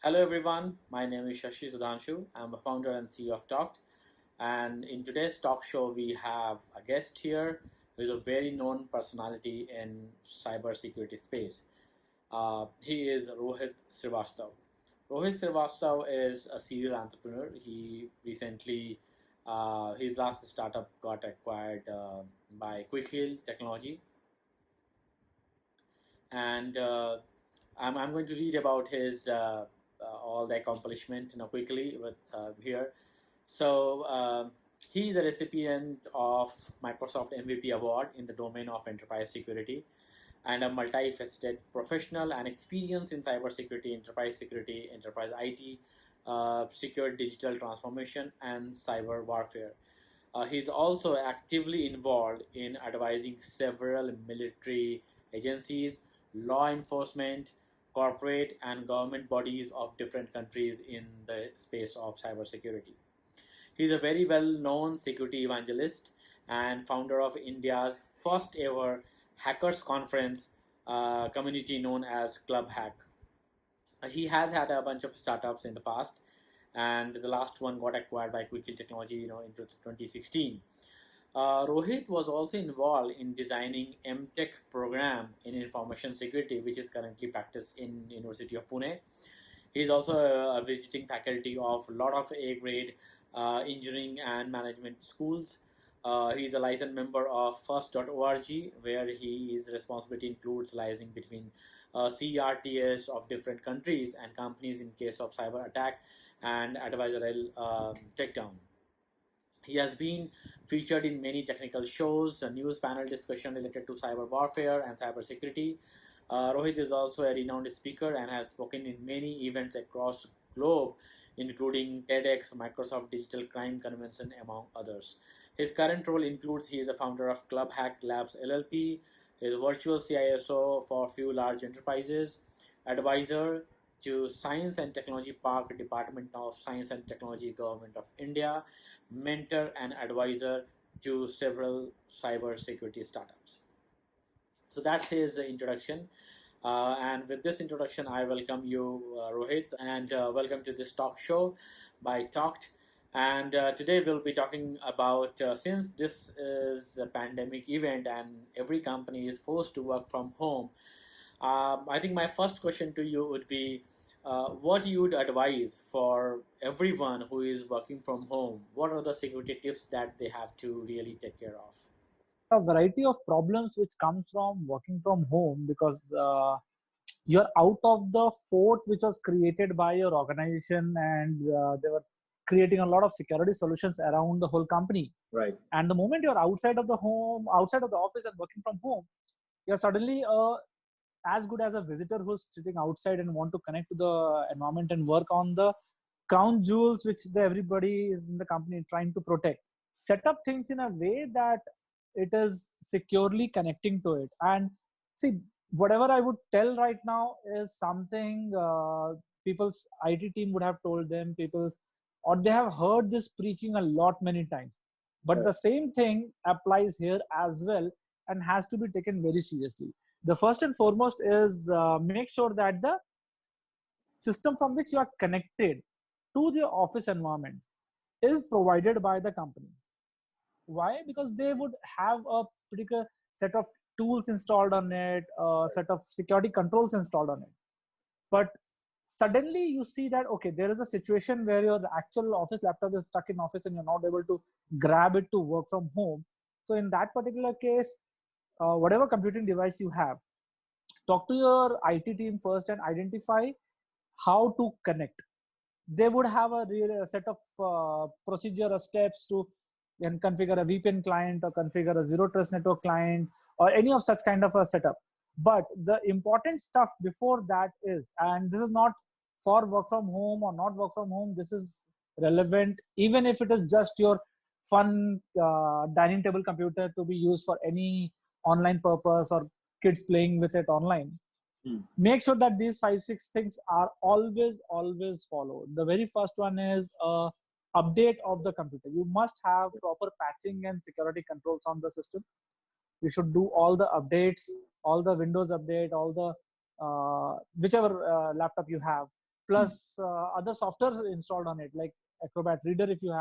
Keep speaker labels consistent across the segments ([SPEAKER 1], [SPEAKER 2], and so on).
[SPEAKER 1] Hello everyone, my name is Shashi Sudhanshu. I'm the founder and CEO of Talked. And in today's talk show, we have a guest here who is a very known personality in cybersecurity space. He is Rohit Srivastav. Rohit Srivastav is a serial entrepreneur. He recently, his last startup got acquired by Quick Heal Technology, and I'm going to read about his all the accomplishment quickly with here. So he is a recipient of Microsoft MVP award in the domain of enterprise security and a multifaceted professional and experience in cybersecurity, enterprise security, enterprise IT, secure digital transformation, and cyber warfare. He's also actively involved in advising several military agencies, law enforcement, corporate, and government bodies of different countries in the space of cybersecurity. He's a very well known security evangelist and founder of India's first ever hackers conference community known as Club Hack. He has had a bunch of startups in the past, and the last one got acquired by Quickhill Technology, in 2016. Rohit was also involved in designing MTech program in information security, which is currently practiced in University of Pune. He is also a visiting faculty of a lot of A grade engineering and management schools. He is a licensed member of First.org, where his responsibility includes liaising between CRTS of different countries and companies in case of cyber attack and adversarial takedown. He has been featured in many technical shows, a news panel discussion related to cyber warfare and cyber security. Rohit is also a renowned speaker and has spoken in many events across globe, including TEDx, Microsoft Digital Crime Convention, among others. His current role includes he is a founder of Club Hack Labs LLP, he is a virtual CISO for a few large enterprises, advisor to Science and Technology Park, Department of Science and Technology, Government of India, mentor and advisor to several cyber security startups. So that's his introduction. And with this introduction, I welcome you, Rohit, and welcome to this talk show by Talked. And today we'll be talking about since this is a pandemic event and every company is forced to work from home. I think my first question to you would be what you would advise for everyone who is working from home. What are the security tips that they have to really take care of?
[SPEAKER 2] A variety of problems which come from working from home because you're out of the fort which was created by your organization, and they were creating a lot of security solutions around the whole company.
[SPEAKER 1] Right.
[SPEAKER 2] And the moment you're outside of the home, outside of the office and working from home, you're suddenly as good as a visitor who's sitting outside and want to connect to the environment and work on the crown jewels which everybody is in the company trying to protect. Set up things in a way that it is securely connecting to it. And see, whatever I would tell right now is something people's IT team would have told them, people, or they have heard this preaching a lot many times. But the same thing applies here as well and has to be taken very seriously. The first and foremost is make sure that the system from which you are connected to the office environment is provided by the company. Why? Because they would have a particular set of tools installed on it, a set of security controls installed on it. But suddenly you see that, okay, there is a situation where your actual office laptop is stuck in office and you're not able to grab it to work from home. So in that particular case, whatever computing device you have, talk to your IT team first and identify how to connect. They would have a real set of procedure or steps to and configure a VPN client or configure a zero trust network client or any of such kind of a setup. But the important stuff before that is, and this is not for work from home or not work from home, this is relevant even if it is just your fun dining table computer to be used for any online purpose or kids playing with it online. Make sure that these 5 6 things are always followed. The very first one is update of the computer. You must have proper patching and security controls on the system. You should do all the updates, all the Windows update, all the whichever laptop you have. plus other software installed on it, like Acrobat Reader if you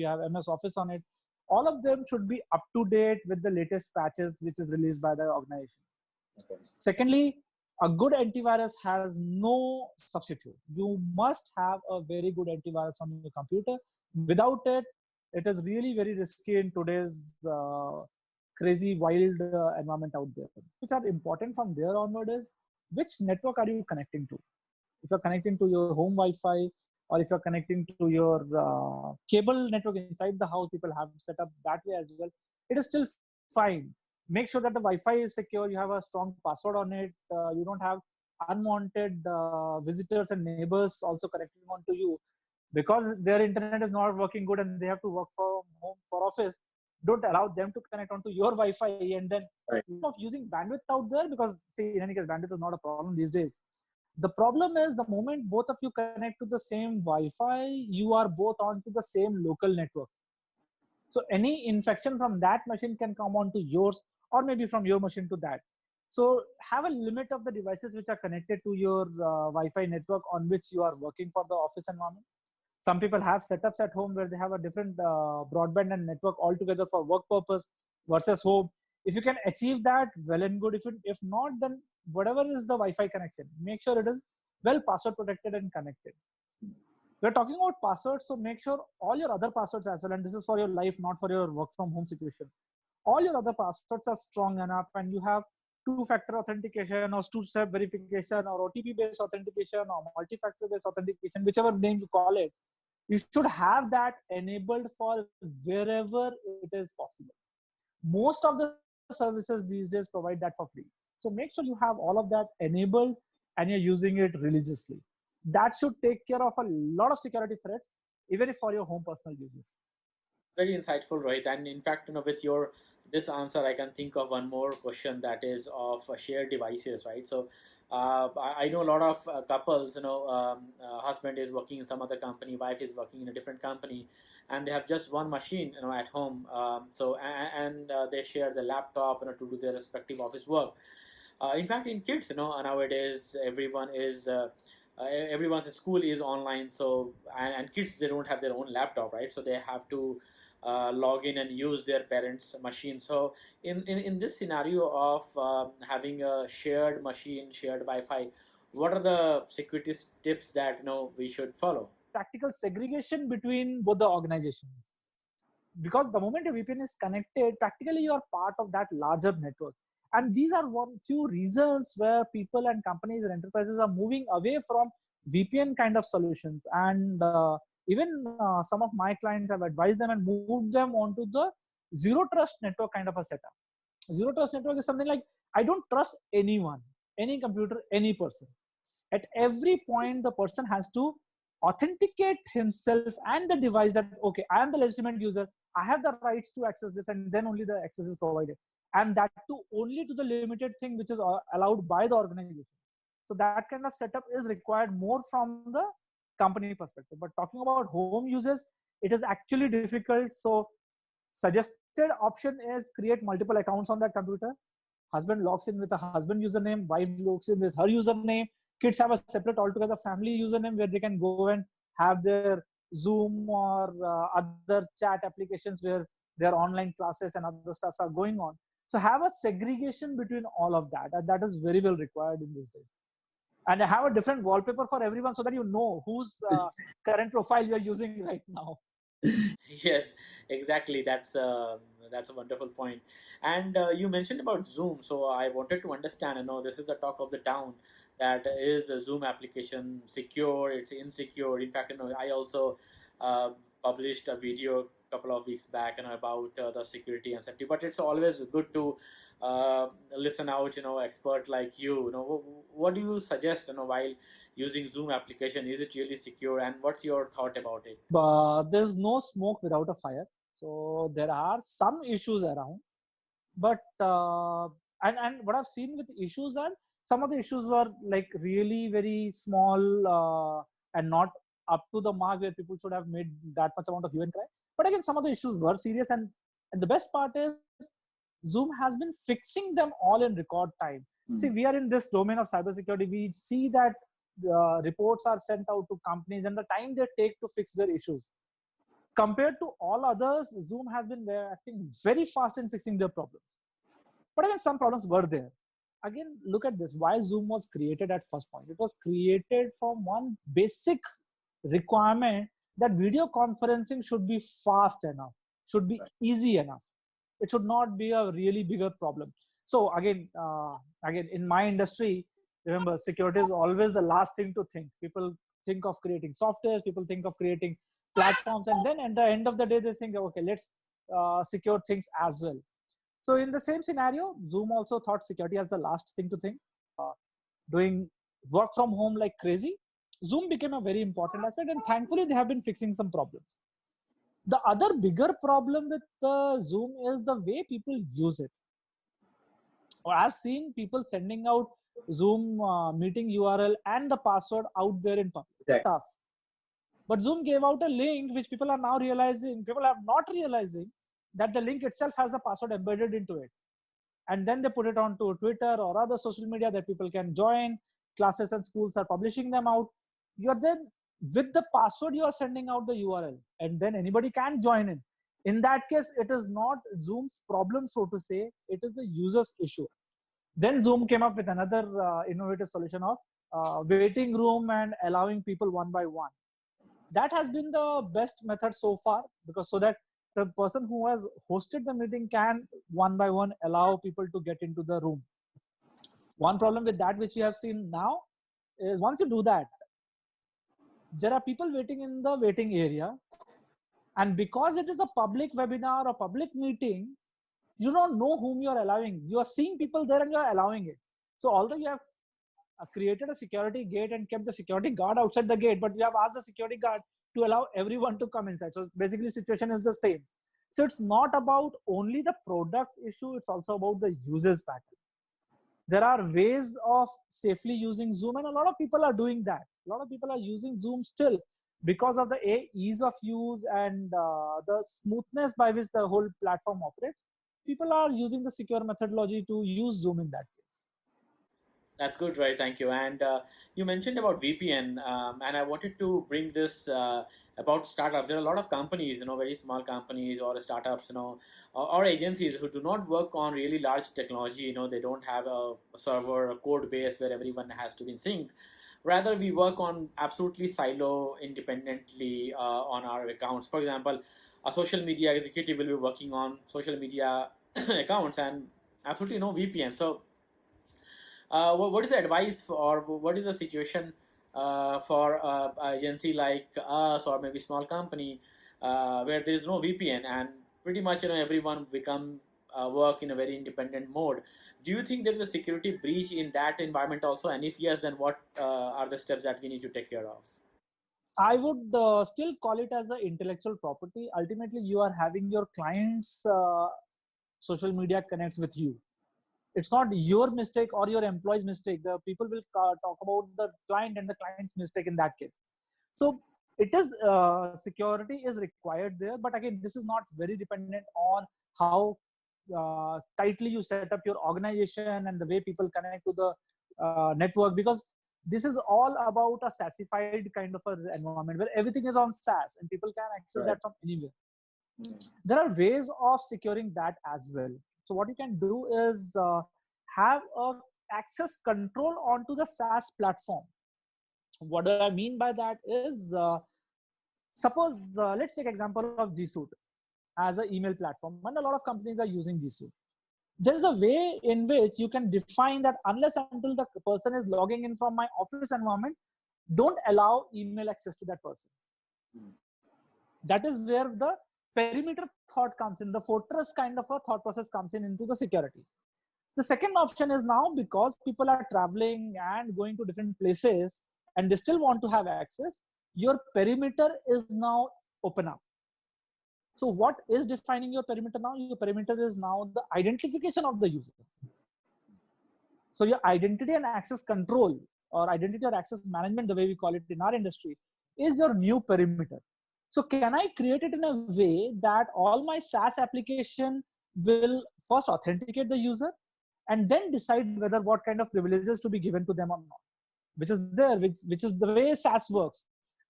[SPEAKER 2] have MS Office on it. All of them should be up to date with the latest patches which is released by the organization.
[SPEAKER 1] Okay.
[SPEAKER 2] Secondly, a good antivirus has no substitute. You must have a very good antivirus on your computer. Without it, it is really very risky in today's crazy, wild environment out there. Which are important from there onward is, which network are you connecting to? If you're connecting to your home Wi-Fi, or if you're connecting to your cable network inside the house, people have set up that way as well. It is still fine. Make sure that the Wi-Fi is secure. You have a strong password on it. You don't have unwanted visitors and neighbors also connecting onto you, because their internet is not working good and they have to work from home for office. Don't allow them to connect onto your Wi-Fi, and then of using bandwidth out there, because see, in any case, bandwidth is not a problem these days. The problem is the moment both of you connect to the same Wi-Fi, you are both onto the same local network. So any infection from that machine can come onto yours, or maybe from your machine to that. So have a limit of the devices which are connected to your Wi-Fi network on which you are working for the office environment. Some people have setups at home where they have a different broadband and network altogether for work purpose versus home. If you can achieve that, well and good. If not, then whatever is the Wi-Fi connection, make sure it is well password protected and connected. We're talking about passwords, so make sure all your other passwords as well, and this is for your life, not for your work from home situation. All your other passwords are strong enough, and you have two-factor authentication or two-step verification or OTP-based authentication or multi-factor-based authentication, whichever name you call it. You should have that enabled for wherever it is possible. Most of the services these days provide that for free. So make sure you have all of that enabled and you're using it religiously. That should take care of a lot of security threats, even if for your home personal uses.
[SPEAKER 1] Very insightful, Rohit. And in fact, with your this answer, I can think of one more question, that is of shared devices, right? So I know a lot of couples, husband is working in some other company, wife is working in a different company, and they have just one machine, at home. And they share the laptop, to do their respective office work. In fact, in kids, nowadays everyone's school is online. So and kids, they don't have their own laptop, right? So they have to log in and use their parents' machine. So in this scenario of having a shared machine, shared Wi-Fi, what are the security tips that we should follow?
[SPEAKER 2] Practical segregation between both the organizations, because the moment your VPN is connected, practically you are part of that larger network. And these are one few reasons where people and companies and enterprises are moving away from VPN kind of solutions. And even some of my clients have advised them and moved them onto the zero trust network kind of a setup. Zero trust network is something like, I don't trust anyone, any computer, any person. At every point, the person has to authenticate himself and the device that, okay, I am the legitimate user, I have the rights to access this, and then only the access is provided. And that too only to the limited thing which is allowed by the organization. So that kind of setup is required more from the company perspective. But talking about home users, it is actually difficult. So suggested option is create multiple accounts on that computer. Husband logs in with a husband username, wife logs in with her username. Kids have a separate altogether family username where they can go and have their Zoom or other chat applications where their online classes and other stuffs are going on. So have a segregation between all of that. And that is very well required in these days. And have a different wallpaper for everyone so that you know whose current profile you're using right now.
[SPEAKER 1] Yes, exactly. That's a wonderful point. And you mentioned about Zoom, so I wanted to understand. This is the talk of the town. That is a Zoom application secure? It's insecure. In fact, I also uh, published a video a couple of weeks back, about the security and safety. But it's always good to listen out, expert like you. What do you suggest, while using Zoom application? Is it really secure? And what's your thought about it?
[SPEAKER 2] There's no smoke without a fire. So there are some issues around, but and what I've seen with issues are, some of the issues were like really very small and not up to the mark where people should have made that much amount of hue and cry. But again, some of the issues were serious, and the best part is Zoom has been fixing them all in record time. See, we are in this domain of cybersecurity. We see that reports are sent out to companies and the time they take to fix their issues. Compared to all others, Zoom has been acting very fast in fixing their problems. But again, some problems were there. Again, look at this. Why Zoom was created at first point? It was created from one basic requirement that video conferencing should be fast enough, should be easy enough. It should not be a really bigger problem. So again, in my industry, remember, security is always the last thing to think. People think of creating software, people think of creating platforms, and then at the end of the day, they think, okay, let's secure things as well. So in the same scenario, Zoom also thought security as the last thing to think. Doing work from home like crazy, Zoom became a very important aspect, and thankfully they have been fixing some problems. The other bigger problem with Zoom is the way people use it. I've seen people sending out Zoom meeting URL and the password out there in public. Tough. But Zoom gave out a link which people are now realizing, people are not realizing that the link itself has a password embedded into it. And then they put it onto Twitter or other social media that people can join. Classes and schools are publishing them out. You're then, with the password, you are sending out the URL, and then anybody can join in. In that case, it is not Zoom's problem, so to say, it is the user's issue. Then Zoom came up with another innovative solution of waiting room and allowing people one by one. That has been the best method so far, because so that the person who has hosted the meeting can one by one allow people to get into the room. One problem with that, which we have seen now, is once you do that, there are people waiting in the waiting area. And because it is a public webinar or public meeting, you don't know whom you're allowing. You are seeing people there and you're allowing it. So although you have created a security gate and kept the security guard outside the gate, but you have asked the security guard to allow everyone to come inside. So basically situation is the same. So it's not about only the product's issue, it's also about the user's pattern. There are ways of safely using Zoom, and a lot of people are doing that. A lot of people are using Zoom still because of the ease of use and the smoothness by which the whole platform operates. People are using the secure methodology to use Zoom in that case.
[SPEAKER 1] That's good, right? Thank you. And you mentioned about VPN, and I wanted to bring this about startups. There are a lot of companies, very small companies or startups, or agencies who do not work on really large technology. They don't have a server, a code base where everyone has to be in sync. Rather, we work on absolutely silo independently on our accounts. For example, a social media executive will be working on social media accounts and absolutely no VPN. So what is the advice or what is the situation for an agency like us or maybe small company where there is no VPN and pretty much everyone become work in a very independent mode? Do you think there is a security breach in that environment also? And if yes, then what are the steps that we need to take care of?
[SPEAKER 2] I would still call it as an intellectual property. Ultimately, you are having your client's social media connects with you. It's not your mistake or your employee's mistake. The people will talk about the client and the client's mistake in that case. So it is security is required there, but again, this is not very dependent on how tightly you set up your organization and the way people connect to the network, because this is all about a SaaSified kind of an environment where everything is on SaaS and people can access that from anywhere. There are ways of securing that as well. So what you can do is have a access control onto the SaaS platform. What do I mean by that is, suppose let's take example of G Suite as an email platform, and a lot of companies are using G Suite. There is a way in which you can define that unless until the person is logging in from my office environment, don't allow email access to that person. That is where the perimeter thought comes in, the fortress kind of a thought process comes in into the security. The second option is now, because people are traveling and going to different places and they still want to have access, your perimeter is now open up. So what is defining your perimeter now? Your perimeter is now the identification of the user. So your identity and access control, or identity or access management, the way we call it in our industry, is your new perimeter. So can I create it in a way that all my SaaS application will first authenticate the user and then decide whether what kind of privileges to be given to them or not? which is there, which is the way SaaS works.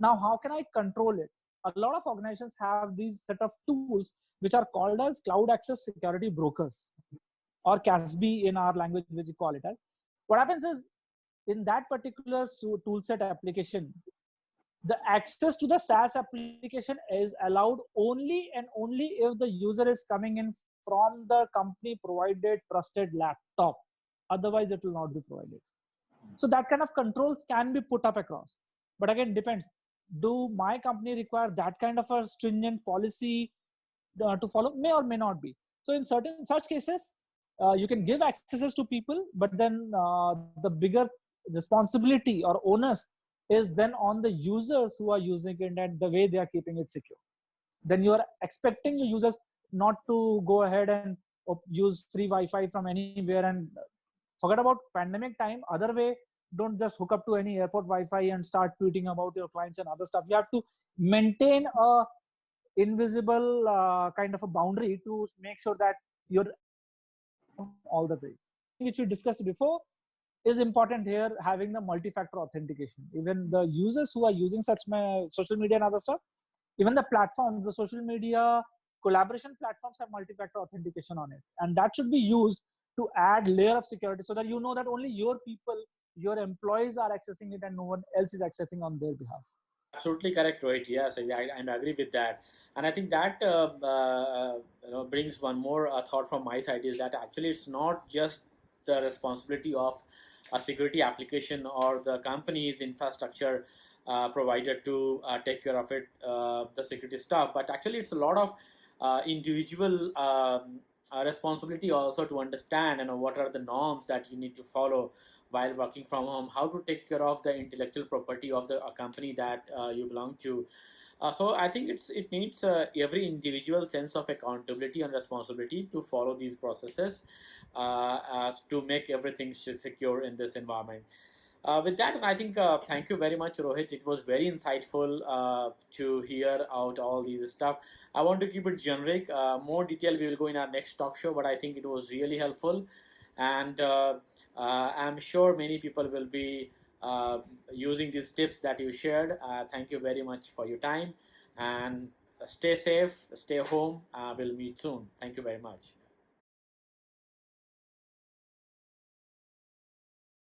[SPEAKER 2] Now, how can I control it? A lot of organizations have these set of tools which are called as cloud access security brokers, or CASB in our language, which we call it as. What happens is, in that particular toolset application, the access to the SaaS application is allowed only and only if the user is coming in from the company provided trusted laptop. Otherwise, it will not be provided. So that kind of controls can be put up across. But again, depends. Do my company require that kind of a stringent policy to follow? May or may not be. So in certain such cases, you can give accesses to people, but then the bigger responsibility or onus is then on the users who are using it and the way they are keeping it secure. Then you are expecting your users not to go ahead and use free Wi-Fi from anywhere and forget about pandemic time. Other way, don't just hook up to any airport Wi-Fi and start tweeting about your clients and other stuff. You have to maintain a invisible kind of a boundary to make sure that you're all the way. Which we discussed before is important here, having the multi-factor authentication. Even the users who are using such social media and other stuff, even the platforms, the social media collaboration platforms have multi-factor authentication on it, and that should be used to add layer of security so that you know that only your people, your employees are accessing it and no one else is accessing on their behalf.
[SPEAKER 1] Absolutely correct, Rohit. Yes, I agree with that. And I think that brings one more thought from my side, is that actually it's not just the responsibility of a security application or the company's infrastructure provider to take care of it, the security stuff, but actually it's a lot of individual responsibility also to understand, what are the norms that you need to follow while working from home, how to take care of the intellectual property of the company that you belong to. So I think it needs every individual sense of accountability and responsibility to follow these processes as to make everything secure in this environment. With that, I think thank you very much, Rohit. It was very insightful to hear out all these stuff. I want to keep it generic. More detail we will go in our next talk show, but I think it was really helpful, and I'm sure many people will be using these tips that you shared. Thank you very much for your time, and stay safe, stay home. We'll meet soon. Thank you very much.